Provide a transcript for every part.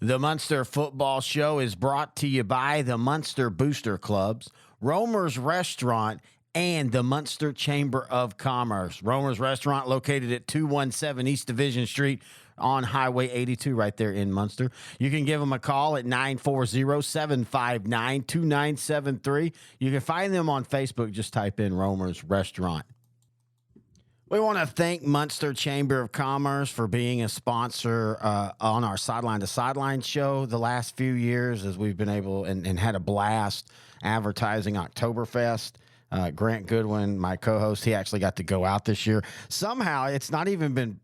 The Muenster Football Show is brought to you by the Muenster Booster Clubs, Romer's Restaurant, and the Muenster Chamber of Commerce. Romer's Restaurant located at 217 East Division Street on Highway 82 right there in Muenster. You can give them a call at 940-759-2973. You can find them on Facebook. Just type in Romer's Restaurant. We want to thank Muenster Chamber of Commerce for being a sponsor on our Sideline to Sideline show the last few years, as we've been able and had a blast advertising Oktoberfest. Grant Goodwin, my co-host, he actually got to go out this year. Somehow, it's not been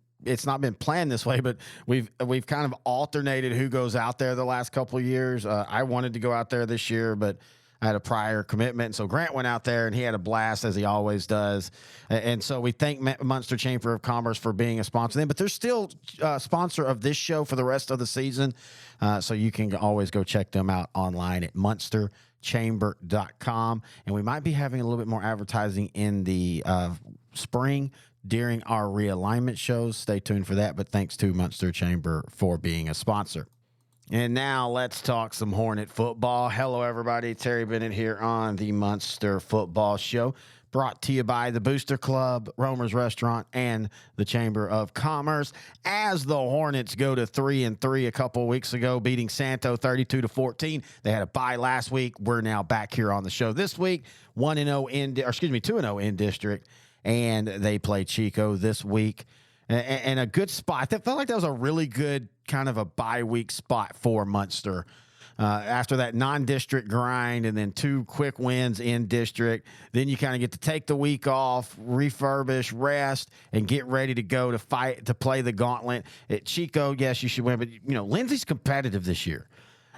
planned this way, but we've kind of alternated who goes out there the last couple of years. I wanted to go out there this year, but I had a prior commitment. So Grant went out there and he had a blast, as he always does. And so we thank Muenster Chamber of Commerce for being a sponsor of them, but they're still a sponsor of this show for the rest of the season. So you can always go check them out online at muensterchamber.com. And we might be having a little bit more advertising in the spring during our realignment shows. Stay tuned for that. But thanks to Muenster Chamber for being a sponsor. And now let's talk some Hornet football. Hello, everybody. Terry Bennett here on the Muenster Football Show, brought to you by the Booster Club, Romer's Restaurant, and the Chamber of Commerce. As the Hornets go to 3-3 a couple weeks ago, beating Santo 32-14. They had a bye last week. We're now back here on the show this week, 2-0 in district, and they play Chico this week. And a good spot. That felt like that was a really good kind of a bye week spot for Muenster. After that non-district grind and then 2 quick wins in district, then you kind of get to take the week off, refurbish, rest, and get ready to go to play the gauntlet. At Chico, yes, you should win, but Lindsay's competitive this year.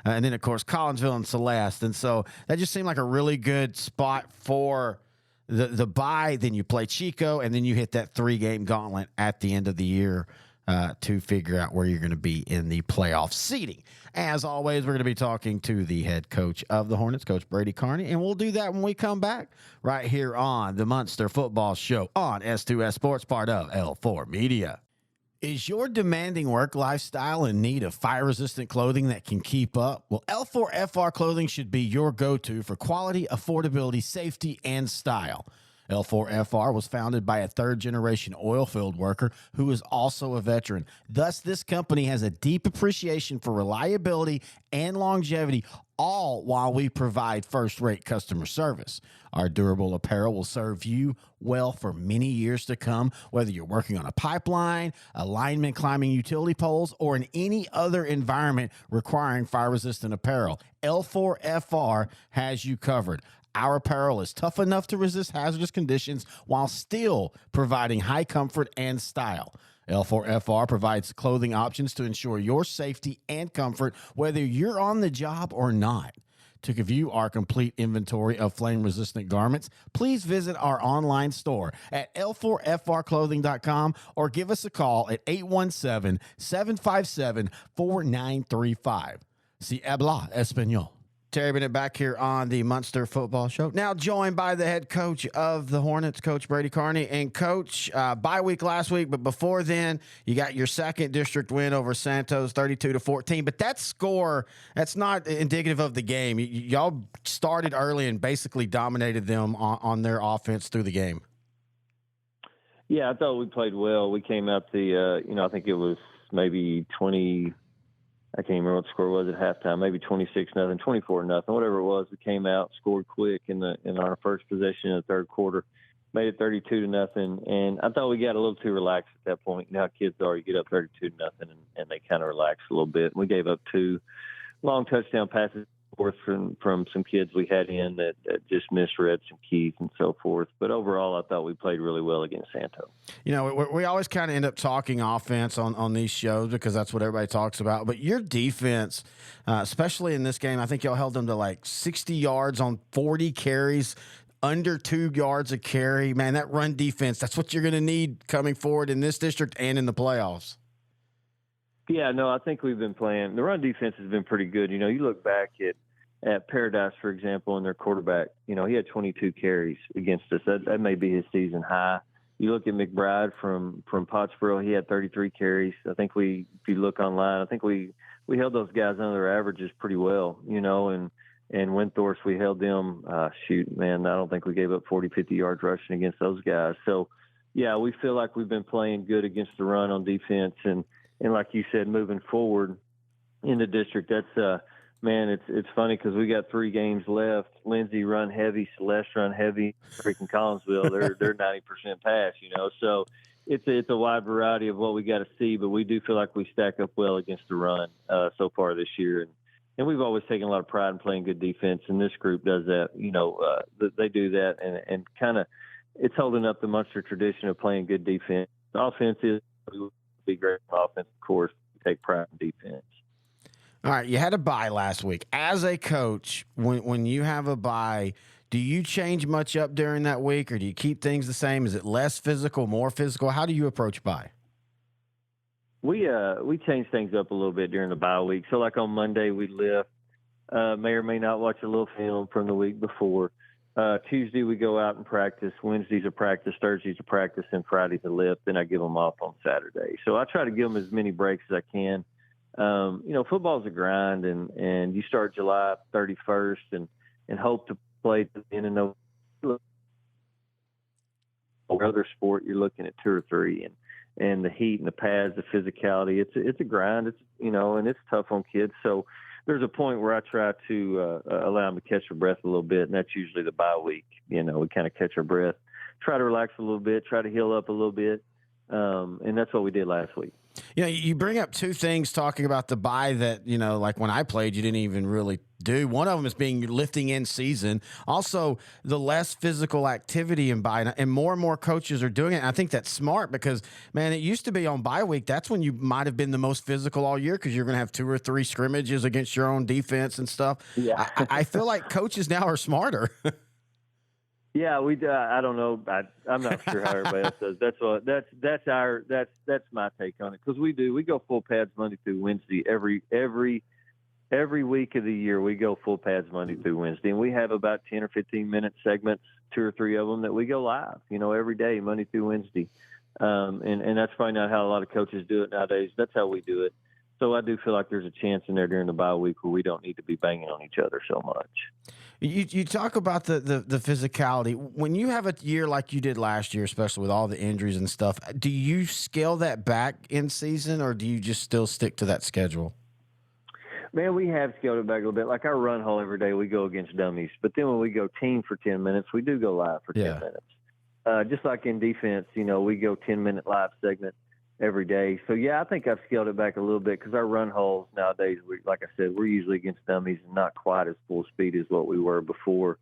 And then, of course, Collinsville and Celeste. And so that just seemed like a really good spot for the bye. Then you play Chico, and then you hit that 3-game gauntlet at the end of the year to figure out where you're going to be in the playoff seeding. As always, we're going to be talking to the head coach of the Hornets, Coach Brady Carney, and we'll do that when we come back right here on the Muenster Football Show on S2S Sports, part of L4 Media. Is your demanding work lifestyle in need of fire-resistant clothing that can keep up? Well, L4FR clothing should be your go-to for quality, affordability, safety, and style. L4FR was founded by a third-generation oil field worker who is also a veteran. Thus, this company has a deep appreciation for reliability and longevity, all while we provide first-rate customer service. Our durable apparel will serve you well for many years to come, whether you're working on a pipeline, a lineman climbing utility poles, or in any other environment requiring fire-resistant apparel. L4FR has you covered. Our apparel is tough enough to resist hazardous conditions while still providing high comfort and style. L4FR provides clothing options to ensure your safety and comfort, whether you're on the job or not. To view our complete inventory of flame-resistant garments, please visit our online store at l4frclothing.com or give us a call at 817-757-4935. Si habla español. Terry Bennett back here on the Muenster Football Show. Now joined by the head coach of the Hornets, Coach Brady Carney. And Coach, bye week last week, but before then, you got your second district win over Santos, 32-14. But that score, that's not indicative of the game. Y'all started early and basically dominated them on their offense through the game. Yeah, I thought we played well. We came out I think it was maybe 20. I can't remember what the score was at halftime, maybe 26-0, 24-0, whatever it was. We came out, scored quick in our first possession in the third quarter, made it 32-0. And I thought we got a little too relaxed at that point. You know how kids are. You get up 32-0 and they kind of relax a little bit. We gave up 2 long touchdown passes from some kids we had in that just misread some keys and so forth. But overall, I thought we played really well against Santo. We always kind of end up talking offense on these shows because that's what everybody talks about. But your defense, especially in this game, I think y'all held them to like 60 yards on 40 carries, under 2 yards a carry. Man, that run defense, that's what you're going to need coming forward in this district and in the playoffs. Yeah, no, I think we've been playing. The run defense has been pretty good. You look back at Paradise, for example, and their quarterback, he had 22 carries against us. That may be his season high. You look at McBride from Pottsboro, he had 33 carries. I think if you look online, I think we we held those guys under their averages pretty well, and Windthorst, we held them, I don't think we gave up 40, 50 yards rushing against those guys. So, yeah, we feel like we've been playing good against the run on defense. And like you said, moving forward in the district, that's, it's funny because we got 3 games left. Lindsay run heavy, Celeste run heavy, freaking Collinsville, they're 90% pass, So it's a wide variety of what we got to see, but we do feel like we stack up well against the run so far this year. And we've always taken a lot of pride in playing good defense, and this group does that. They do that, and kind of it's holding up the Muenster tradition of playing good defense. The offense is be great offense, of course. We take pride in defense. All right, you had a bye last week. As a coach, when you have a bye, do you change much up during that week, or do you keep things the same? Is it less physical, more physical? How do you approach bye? We change things up a little bit during the bye week. So like on Monday we lift, may or may not watch a little film from the week before. Tuesday we go out and practice. Wednesday's a practice, Thursday's a practice, and Friday's a lift. Then I give them off on Saturday. So I try to give them as many breaks as I can. Football's a grind, and you start July 31st and hope to play to the end of November. Or other sport, you're looking at 2 or 3, and the heat and the pads, the physicality, it's a grind. It's and it's tough on kids. So there's a point where I try to allow them to catch their breath a little bit, and that's usually the bye week. We kind of catch our breath, try to relax a little bit, try to heal up a little bit, and that's what we did last week. You bring up 2 things talking about the bye that, like when I played, you didn't even really do. One of them is being lifting in season. Also, the less physical activity in bye, and more coaches are doing it. And I think that's smart because, man, it used to be on bye week. That's when you might have been the most physical all year because you're going to have 2 or 3 scrimmages against your own defense and stuff. Yeah. I feel like coaches now are smarter. Yeah, I don't know. I'm not sure how everybody else does. That's my take on it because we go full pads Monday through Wednesday every week of the year. We go full pads Monday through Wednesday, and we have about 10 or 15 minute segments, 2 or 3 of them that we go live. Every day Monday through Wednesday, and that's probably not how a lot of coaches do it nowadays. That's how we do it. So I do feel like there's a chance in there during the bye week where we don't need to be banging on each other so much. You talk about the physicality. When you have a year like you did last year, especially with all the injuries and stuff, do you scale that back in season, or do you just still stick to that schedule? Man, we have scaled it back a little bit. Like our run hole every day, we go against dummies. But then when we go team for 10 minutes, we do go live for 10 minutes. Just like in defense, we go 10-minute live segment every day. So, yeah, I think I've scaled it back a little bit because our run holes nowadays, like I said, we're usually against dummies and not quite as full speed as what we were before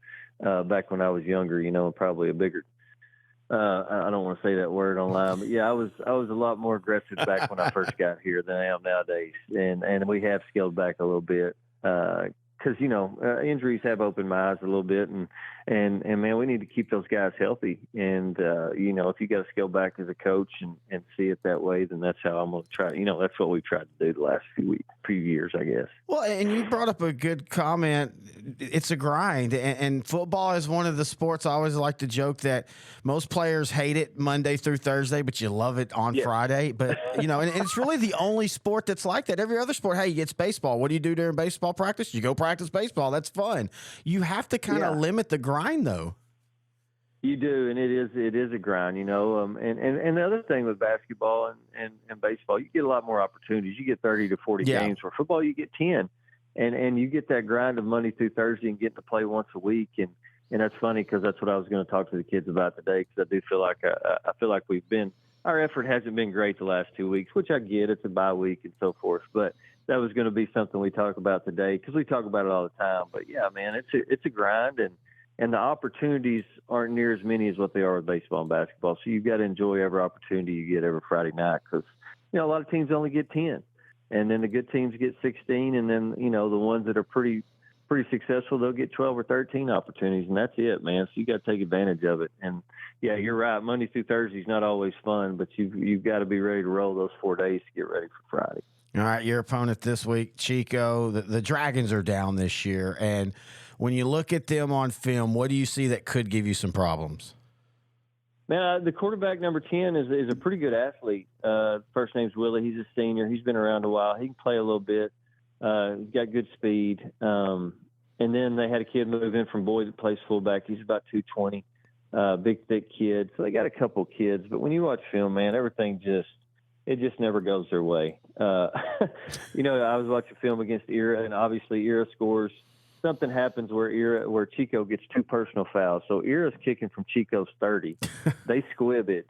back when I was younger, probably a bigger I don't want to say that word online, but yeah, I was a lot more aggressive back when I first got here than I am nowadays. And we have scaled back a little bit because, injuries have opened my eyes a little bit and man, we need to keep those guys healthy. And, if you got to scale back as a coach and see it that way, then that's how I'm going to try. That's what we've tried to do the last few years, I guess. Well, and you brought up a good comment. It's a grind, and football is one of the sports. I always like to joke that most players hate it Monday through Thursday, but you love it on Friday. But, and it's really the only sport that's like that. Every other sport, hey, it's baseball. What do you do during baseball practice? You go practice baseball. That's fun. You have to kind of limit the grind, though. You do, and it is a grind, and the other thing with basketball and baseball, you get a lot more opportunities. You get 30 to 40 games. For football, you get 10, and you get that grind of Monday through Thursday and getting to play once a week, and that's funny because that's what I was going to talk to the kids about today because I do feel like I feel like our effort hasn't been great the last 2 weeks, which I get. It's a bye week and so forth, but that was going to be something we talk about today because we talk about it all the time. But yeah, man, it's a grind and the opportunities aren't near as many as what they are with baseball and basketball. So you've got to enjoy every opportunity you get every Friday night because, a lot of teams only get 10. And then the good teams get 16. And then, the ones that are pretty successful, they'll get 12 or 13 opportunities. And that's it, man. So you got to take advantage of it. And, yeah, you're right. Monday through Thursday is not always fun, but you've got to be ready to roll those 4 days to get ready for Friday. All right, your opponent this week, Chico, the Dragons are down this year. And when you look at them on film, what do you see that could give you some problems? Man, the quarterback number 10 is a pretty good athlete. First name's Willie. He's a senior. He's been around a while. He can play a little bit. He's got good speed. And then they had a kid move in from Boyd that plays fullback. He's about 220, big, thick kid. So they got a couple kids. But when you watch film, man, everything just never goes their way. You know, I was watching film against Era, and obviously Era scores. Something happens where Chico gets 2 personal fouls. So Era's kicking from Chico's 30. They squib it,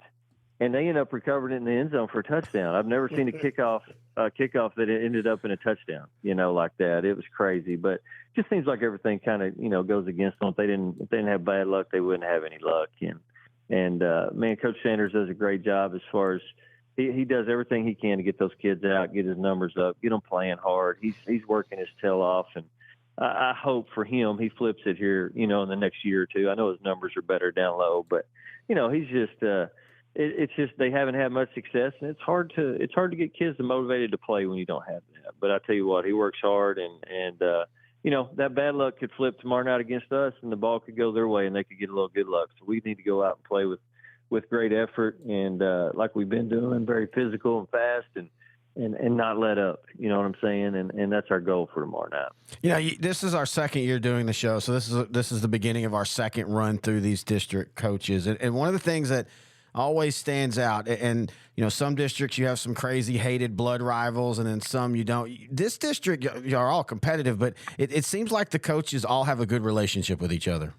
and they end up recovering it in the end zone for a touchdown. I've never seen a kickoff that it ended up in a touchdown, you know, like that. It was crazy, but it just seems like everything kind of, you know, goes against them. If they didn't have bad luck, they wouldn't have any luck. And man, Coach Sanders does a great job as far as he does everything he can to get those kids out, get his numbers up, get them playing hard. He's working his tail off, and I hope for him he flips it here, you know, in the next year or two. I know his numbers are better down low, but you know, he's just it's just they haven't had much success, and it's hard to get kids motivated to play when you don't have that. But I tell you what, he works hard, and you know, that bad luck could flip tomorrow night against us, and the ball could go their way, and they could get a little good luck. So we need to go out and play with great effort, and like we've been doing, very physical and fast, and not let up. You know what I'm saying? And that's our goal for tomorrow night. You know, this is our second year doing the show, so this is the beginning of our second run through these district coaches. And one of the things that always stands out, and you know, some districts you have some crazy hated blood rivals, and then some you don't. This district, you are all competitive, but it seems like the coaches all have a good relationship with each other.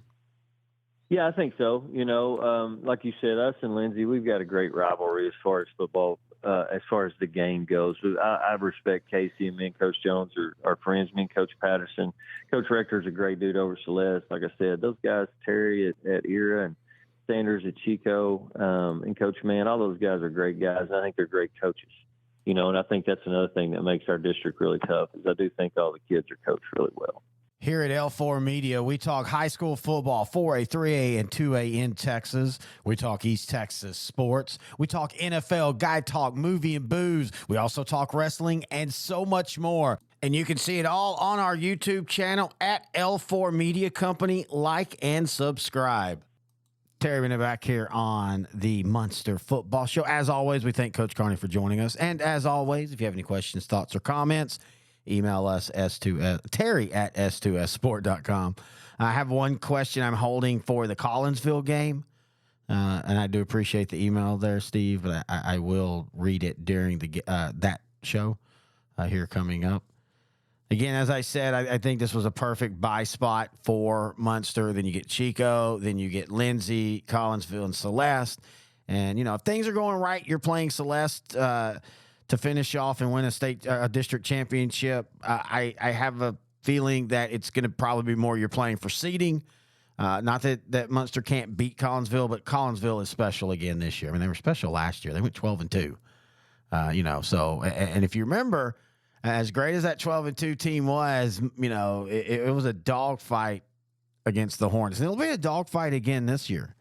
Yeah, I think so. You know, like you said, us and Lindsay, we've got a great rivalry as far as football, as far as the game goes. I respect Casey, and me and Coach Jones are friends. Me and Coach Patterson. Coach Rector's a great dude over Celeste. Like I said, those guys, Terry at Era and Sanders at Chico, and Coach Mann, all those guys are great guys. I think they're great coaches. You know, and I think that's another thing that makes our district really tough, is I do think all the kids are coached really well. Here at L4 Media, we talk high school football, 4A, 3A, and 2A in Texas. We talk East Texas sports. We talk NFL, guy talk, movie, and booze. We also talk wrestling and so much more. And you can see it all on our YouTube channel at L4 Media Company. Like and subscribe. Terry Bennett back here on the Muenster Football Show. As always, we thank Coach Carney for joining us. And as always, if you have any questions, thoughts, or comments, email us Terry at s2ssport.com. I have one question I'm holding for the Collinsville game, and I do appreciate the email there, Steve, but I will read it during that show here coming up. Again, as I said, I think this was a perfect buy spot for Muenster. Then you get Chico, then you get Lindsay, Collinsville, and Celeste. And, you know, if things are going right, you're playing Celeste to finish off and win a district championship. I have a feeling that it's going to probably be more you're playing for seeding. Not that Muenster can't beat Collinsville, but Collinsville is special again this year. I mean, they were special last year. They went 12-2. You know, so, and if you remember, as great as that 12-2 team was, you know, it was a dogfight against the Hornets. And it'll be a dogfight again this year.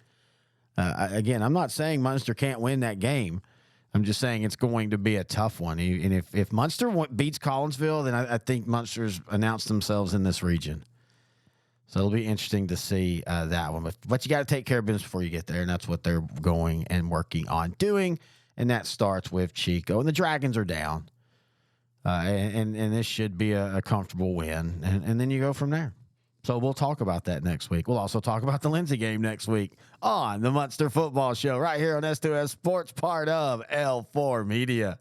Again, I'm not saying Muenster can't win that game. I'm just saying it's going to be a tough one. And if Muenster beats Collinsville, then I think Muenster's announced themselves in this region. So it'll be interesting to see that one. But you got to take care of business before you get there, and that's what they're going and working on doing. And that starts with Chico. And the Dragons are down. And this should be a comfortable win. And then you go from there. So we'll talk about that next week. We'll also talk about the Lindsay game next week on the Muenster Football Show right here on S2S Sports, part of L4 Media.